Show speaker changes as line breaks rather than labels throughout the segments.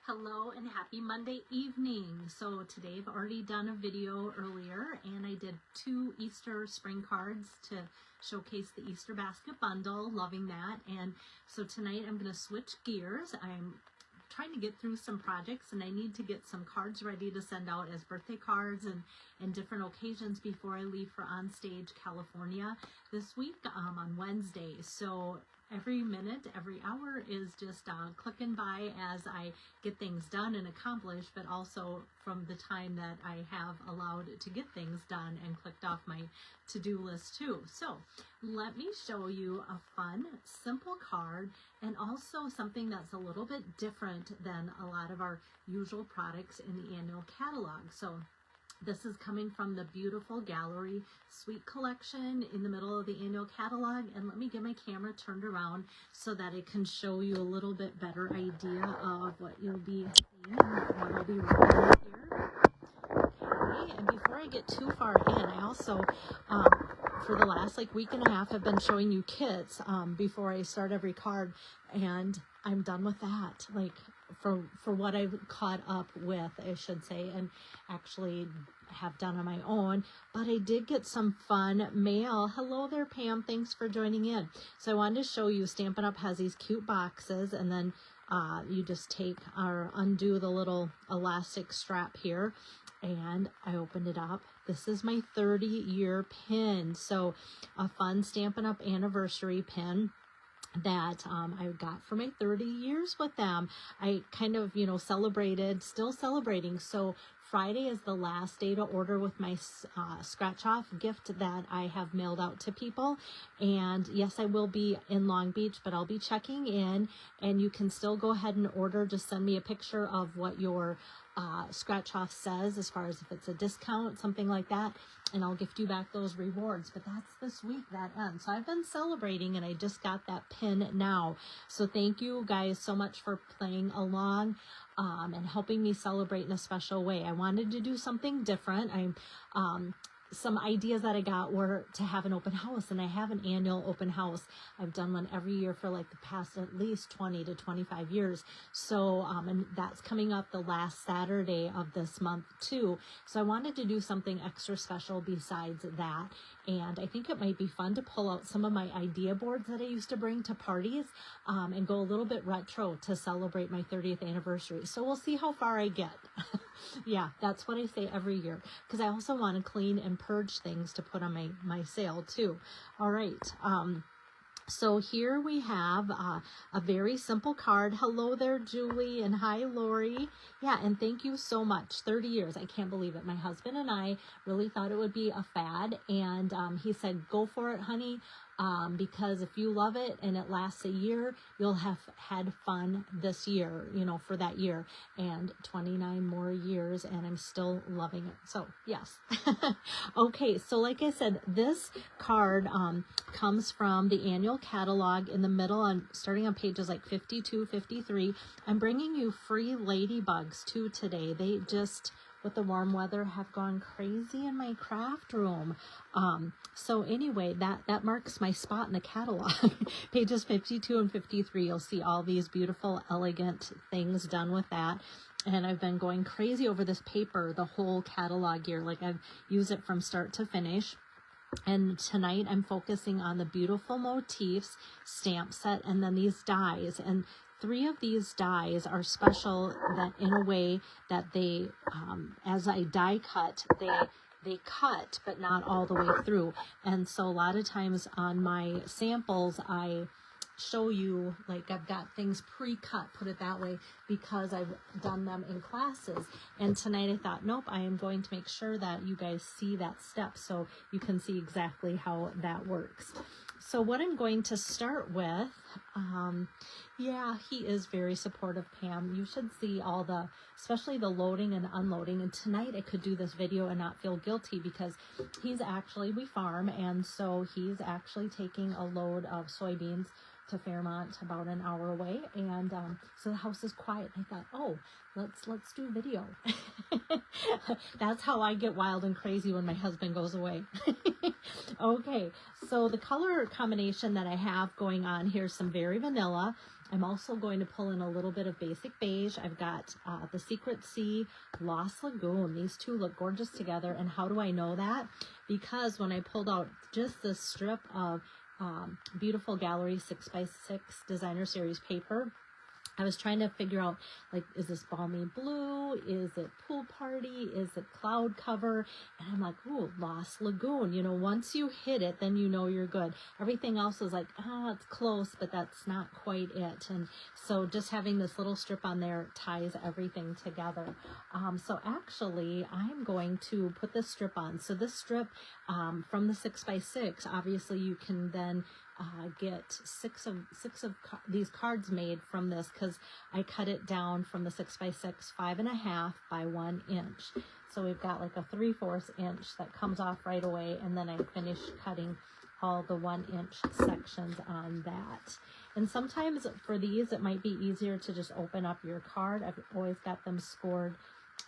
Hello and happy Monday evening. So today I've already done a video earlier and I did 2 Easter spring cards to showcase the Easter basket bundle. Loving that. And so tonight I'm going to switch gears. I'm trying to get through some projects and I need to get some cards ready to send out as birthday cards and different occasions before I leave for Onstage California this week on Wednesday. So every minute, every hour is just clicking by as I get things done and accomplished, but also from the time that I have allowed to get things done and clicked off my to-do list too. So let me show you a fun, simple card and also something that's a little bit different than a lot of our usual products in the annual catalog. So this is coming from the beautiful Gallery Suite collection in the middle of the annual catalog. And let me get my camera turned around so that it can show you a little bit better idea of what you'll be seeing and what I'll be working with here. Okay, and before I get too far in, I also, for the last week and a half, have been showing you kits before I start every card, and I'm done with that. For what I've caught up with, I should say, and actually have done on my own, but I did get some fun mail. Hello there, Pam. Thanks for joining in. So I wanted to show you, Stampin' Up! Has these cute boxes, and then you just take or undo the little elastic strap here, and I opened it up. This is my 30-year pin, so a fun Stampin' Up! Anniversary pin that I got for my 30 years with them. I kind of, celebrated, still celebrating. So Friday is the last day to order with my scratch off gift that I have mailed out to people. And yes, I will be in Long Beach, but I'll be checking in, and you can still go ahead and order. Just send me a picture of what your scratch off says, as far as if it's a discount, something like that, and I'll gift you back those rewards. But that's this week, that ends. So I've been celebrating, and I just got that pin now. So thank you guys so much for playing along and helping me celebrate in a special way. I wanted to do something different. Some ideas that I got were to have an open house, and I have an annual open house. I've done one every year for the past at least 20 to 25 years. So, and that's coming up the last Saturday of this month too. So I wanted to do something extra special besides that. And I think it might be fun to pull out some of my idea boards that I used to bring to parties and go a little bit retro to celebrate my 30th anniversary. So we'll see how far I get. Yeah, that's what I say every year, because I also want to clean and purge things to put on my sale too. All right. So here we have a very simple card. Hello there, Julie, and hi, Lori. Yeah, and thank you so much. 30 years. I can't believe it. My husband and I really thought it would be a fad, and he said, go for it, honey, because if you love it and it lasts a year, you'll have had fun this year, for that year, and 29 more years, and I'm still loving it. So yes. Okay, so like I said, this card comes from the annual catalog in the middle, starting on pages 52, 53. I'm bringing you free ladybugs too today. They just, with the warm weather, have gone crazy in my craft room. So anyway, that marks my spot in the catalog. Pages 52 and 53, you'll see all these beautiful, elegant things done with that. And I've been going crazy over this paper the whole catalog year. I've used it from start to finish. And tonight I'm focusing on the beautiful Motifs stamp set, and then these dies. And 3 of these dies are special that in a way that they, as I die cut, they cut, but not all the way through. And so a lot of times on my samples, I show you, I've got things pre-cut, put it that way, because I've done them in classes. And tonight I thought, nope, I am going to make sure that you guys see that step so you can see exactly how that works. So what I'm going to start with, yeah, he is very supportive, Pam. You should see all especially the loading and unloading. And tonight I could do this video and not feel guilty, because we farm, and so he's actually taking a load of soybeans to Fairmont, about an hour away, and so the house is quiet. I thought, oh, let's do video. That's how I get wild and crazy when my husband goes away. Okay, so the color combination that I have going on here is some very vanilla. I'm also going to pull in a little bit of basic beige. I've got the Secret Sea, Lost Lagoon. These two look gorgeous together. And how do I know that? Because when I pulled out just this strip of beautiful Gallery 6x6 designer series paper, I was trying to figure out, like, is this balmy blue? Is it pool party? Is it cloud cover? And I'm like, ooh, Lost Lagoon. You know, once you hit it, then you know you're good. Everything else is like, it's close, but that's not quite it. And so just having this little strip on there ties everything together. So actually, I'm going to put this strip on. So this strip from the 6x6, obviously you can then get six of these cards made from this, because I cut it down from the 6x6, 5.5 by 1 inch. So we've got like a 3/4 inch that comes off right away, and then I finish cutting all the 1 inch sections on that. And sometimes for these, it might be easier to just open up your card. I've always got them scored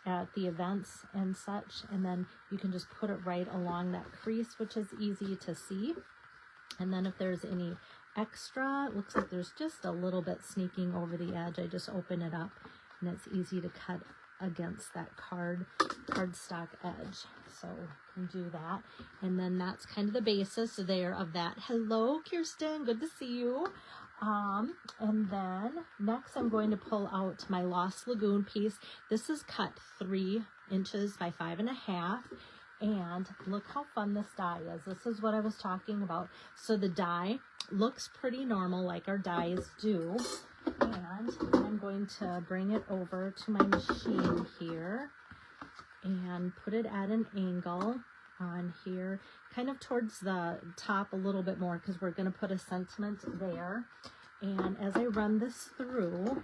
at the events and such, and then you can just put it right along that crease, which is easy to see. And then if there's any extra, it looks like there's just a little bit sneaking over the edge, I just open it up, and it's easy to cut against that cardstock edge. So you can do that. And then that's kind of the basis there of that. Hello, Kirsten, good to see you. And then next I'm going to pull out my Lost Lagoon piece. This is cut 3 inches by 5.5. And look how fun this die is. This is what I was talking about. So the die looks pretty normal, like our dies do. And I'm going to bring it over to my machine here and put it at an angle on here, kind of towards the top a little bit more, because we're going to put a sentiment there. And as I run this through,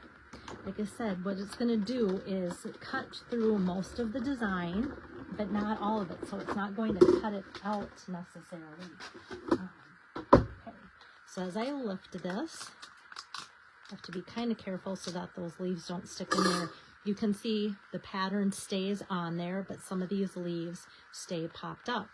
like I said, what it's going to do is cut through most of the design, but not all of it, so it's not going to cut it out necessarily. Okay, so as I lift this, I have to be kind of careful so that those leaves don't stick in there. You can see the pattern stays on there, but some of these leaves stay popped up.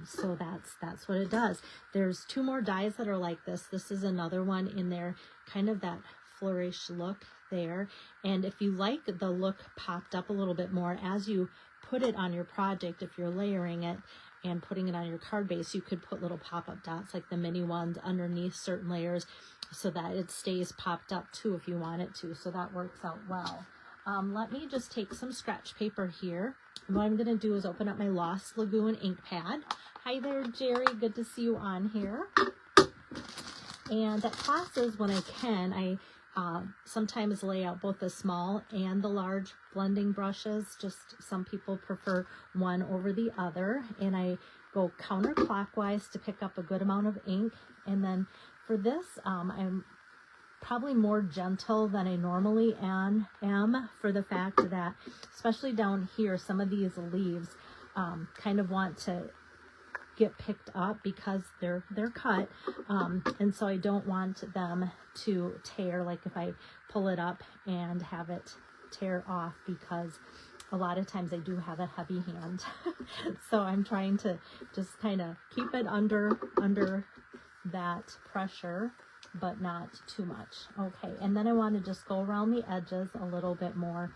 So that's what it does. There's 2 more dies that are like this. This is another one in there, kind of that flourish look there. And if you like the look popped up a little bit more as you put it on your project, if you're layering it and putting it on your card base, you could put little pop-up dots like the mini ones underneath certain layers so that it stays popped up too if you want it to. So that works out well. Let me just take some scratch paper here. And what I'm going to do is open up my Lost Lagoon ink pad. Hi there, Jerry. Good to see you on here. And at classes, when I can, I sometimes lay out both the small and the large blending brushes. Just some people prefer one over the other. And I go counterclockwise to pick up a good amount of ink. And then for this, I'm probably more gentle than I normally am for the fact that, especially down here, some of these leaves kind of want to get picked up because they're cut, and so I don't want them to tear, like if I pull it up and have it tear off, because a lot of times I do have a heavy hand. So I'm trying to just kind of keep it under that pressure, but not too much. Okay, and then I want to just go around the edges a little bit more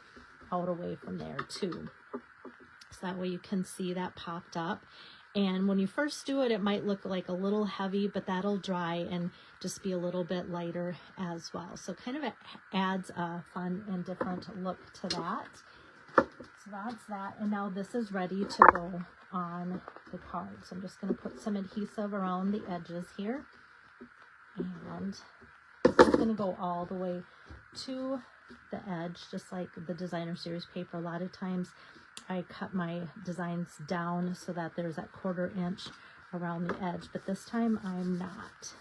out away from there too, so that way you can see that popped up. And when you first do it, it might look like a little heavy, but that'll dry and just be a little bit lighter as well. So kind of adds a fun and different look to that. So that's that. And now this is ready to go on the card. So I'm just going to put some adhesive around the edges here. And this is going to go all the way to the edge, just like the designer series paper. A lot of times I cut my designs down so that there's that 1/4 inch around the edge, but this time I'm not.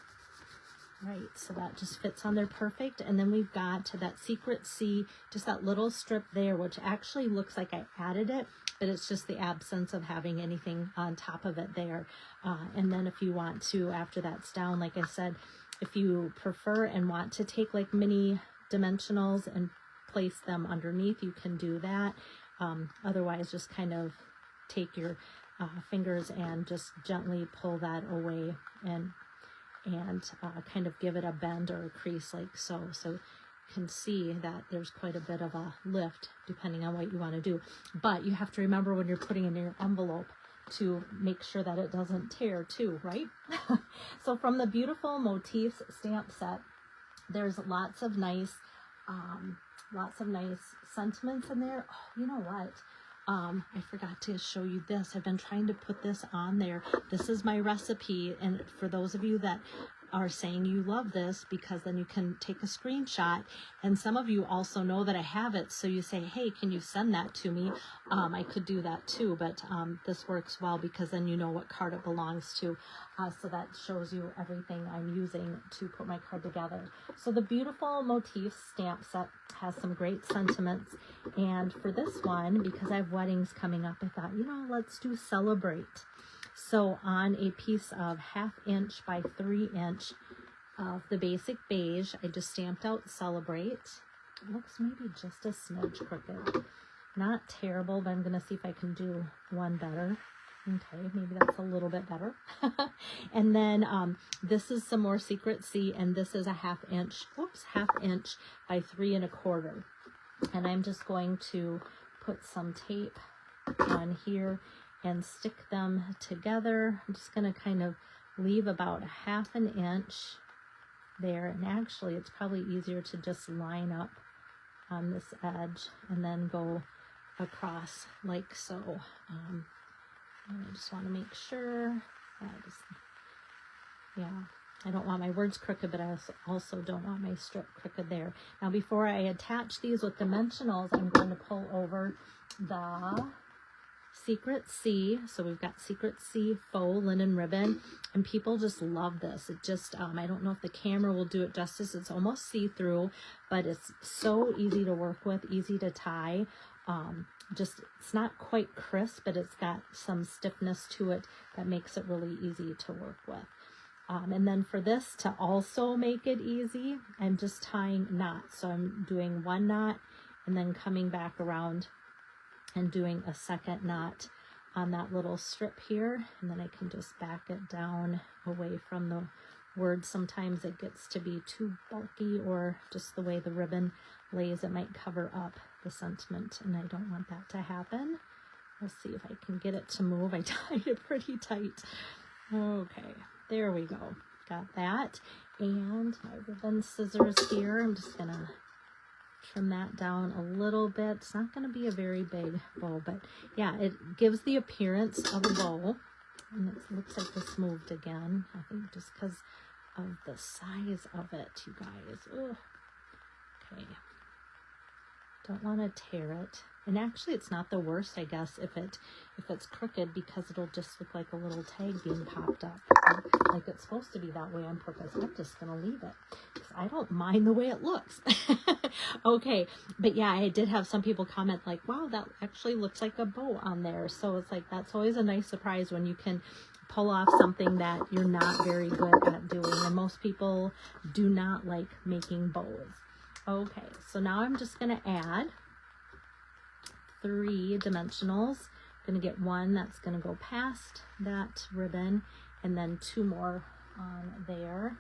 Right, so that just fits on there perfect. And then we've got that Secret Sea, just that little strip there, which actually looks like I added it, but it's just the absence of having anything on top of it there. And then if you want to, after that's down, like I said, if you prefer and want to take like mini dimensionals and place them underneath, you can do that. Otherwise, just kind of take your fingers and just gently pull that away and and kind of give it a bend or a crease like so. So you can see that there's quite a bit of a lift depending on what you want to do. But you have to remember when you're putting in your envelope to make sure that it doesn't tear too, right? So from the beautiful Motifs stamp set, there's lots of nice sentiments in there. Oh, you know what? I forgot to show you this. I've been trying to put this on there. This is my recipe, and for those of you that are saying you love this, because then you can take a screenshot, and some of you also know that I have it, so you say, hey, can you send that to me? I could do that too, but this works well because then you know what card it belongs to. So that shows you everything I'm using to put my card together. So the beautiful Motifs stamp set has some great sentiments, and for this one, because I have weddings coming up, I thought, you know, let's do Celebrate. So on a piece of 1/2 inch by 3 inch of the basic beige, I just stamped out Celebrate. It looks maybe just a smidge crooked. Not terrible, but I'm going to see if I can do one better. Okay, maybe that's a little bit better. And then this is some more Secret C, and this is a 1/2 inch, 1/2 inch by 3 1/4. And I'm just going to put some tape on here and stick them together. I'm just going to kind of leave about 1/2 inch there, and actually it's probably easier to just line up on this edge and then go across like so. And I just want to make sure that is, yeah, I don't want my words crooked, but I also don't want my strip crooked there. Now before I attach these with dimensionals, I'm going to pull over the Secret C. So we've got Secret C faux linen ribbon, and people just love this. It just, I don't know if the camera will do it justice. It's almost see-through, but it's so easy to work with, easy to tie. Just, it's not quite crisp, but it's got some stiffness to it that makes it really easy to work with. And then for this to also make it easy, I'm just tying knots. So I'm doing 1 knot and then coming back around and doing a 2nd knot on that little strip here, and then I can just back it down away from the word. Sometimes it gets to be too bulky, or just the way the ribbon lays, it might cover up the sentiment, and I don't want that to happen. We'll see if I can get it to move. I tied it pretty tight. Okay, there we go. Got that. And my ribbon scissors here, I'm just gonna trim that down a little bit. It's not going to be a very big bow, but yeah, it gives the appearance of a bow. And it looks like this moved again, I think just because of the size of it, you guys. Ugh. Okay, don't want to tear it. And actually it's not the worst, I guess, if it's crooked, because it'll just look like a little tag being popped up, like it's supposed to be that way on purpose. I'm just gonna leave it because I don't mind the way it looks. Okay, but yeah, I did have some people comment like, wow, that actually looks like a bow on there. So it's like, that's always a nice surprise when you can pull off something that you're not very good at doing, and most people do not like making bows. Okay, so now I'm just gonna add 3 dimensionals. I'm going to get 1 that's going to go past that ribbon, and then 2 more on there,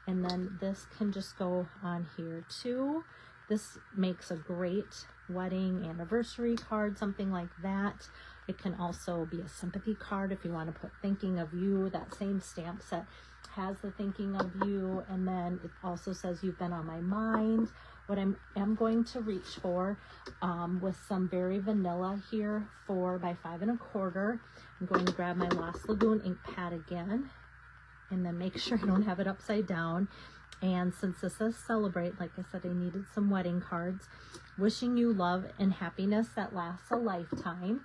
and then this can just go on here too. This makes a great wedding anniversary card, something like that. It can also be a sympathy card if you want to put thinking of you. That same stamp set has the thinking of you, and then it also says you've been on my mind. What I am going to reach for with some very vanilla here, 4 by 5 1/4. I'm going to grab my Lost Lagoon ink pad again, and then make sure I don't have it upside down. And since this says Celebrate, like I said, I needed some wedding cards. Wishing you love and happiness that lasts a lifetime.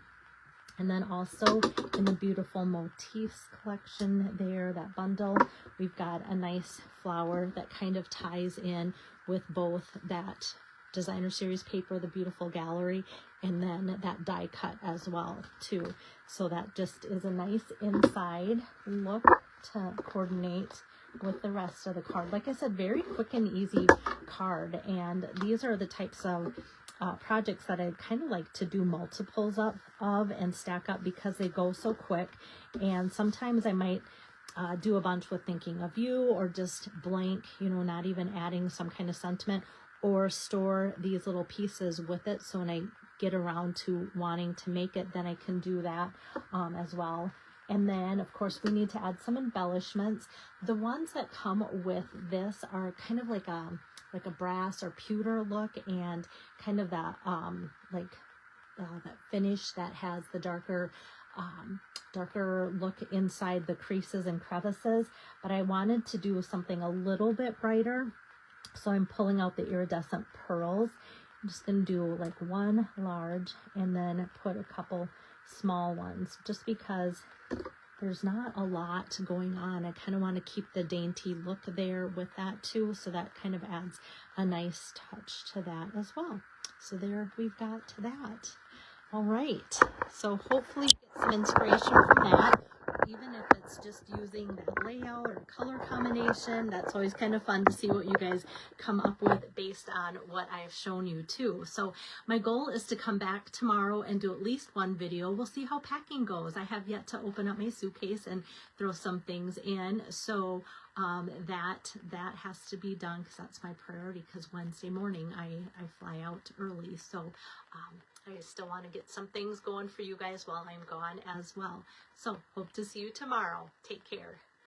And then also in the beautiful Motifs collection there, that bundle, we've got a nice flower that kind of ties in with both that designer series paper, the beautiful gallery, and then that die cut as well too. So that just is a nice inside look to coordinate with the rest of the card. Like I said, very quick and easy card, and these are the types of projects that I kind of like to do multiples of and stack up because they go so quick. And sometimes I might do a bunch with thinking of you, or just blank, you know, not even adding some kind of sentiment, or store these little pieces with it. So when I get around to wanting to make it, then I can do that as well. And then, of course, we need to add some embellishments. The ones that come with this are kind of like a brass or pewter look, and kind of that that finish that has the darker look inside the creases and crevices. But I wanted to do something a little bit brighter, so I'm pulling out the iridescent pearls. I'm just going to do like one large and then put a couple small ones, just because there's not a lot going on. I kind of want to keep the dainty look there with that too, so that kind of adds a nice touch to that as well. So there we've got that. All right, so hopefully you get some inspiration from that, even if it's just using that layout or color combination. That's always kind of fun to see what you guys come up with based on what I've shown you too. So my goal is to come back tomorrow and do at least one video. We'll see how packing goes. I have yet to open up my suitcase and throw some things in, so that has to be done, because that's my priority, because Wednesday morning I fly out early. So I still want to get some things going for you guys while I'm gone as well. So hope to see you tomorrow. Take care.